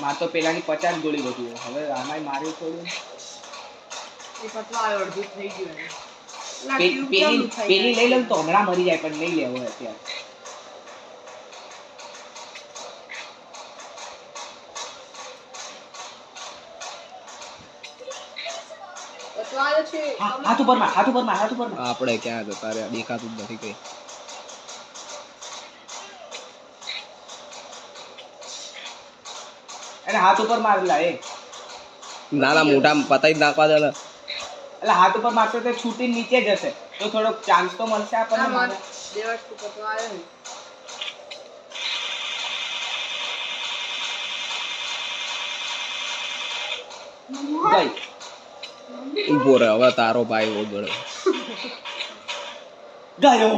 માર તો પેલાની 50 ગોળી બધી હવે આમાંય માર્યું થોડું એ પતવા આવ્યો અડધું થઈ ગયું પેલી લઈ લઉં તો હમણાં મરી જાય પણ નહીં લેવો અત્યારે હાથ ઉપર માર આપણે ક્યાં જતા રહ્યા દેખાતું જ નથી કઈ અરે હાથ ઉપર મારેલા એ નાના મોટા પતાઈ જ નાખવા દે ને એટલે હાથ ઉપર મારતો તો છૂટી નીચે જશે તો થોડોક ચાન્સ તો મળશે આપણને બે વસ્તુ પતવા આવ્યો ગઈ ઉભો રહે હવે તારો ભાઈ ઓગળે ગયો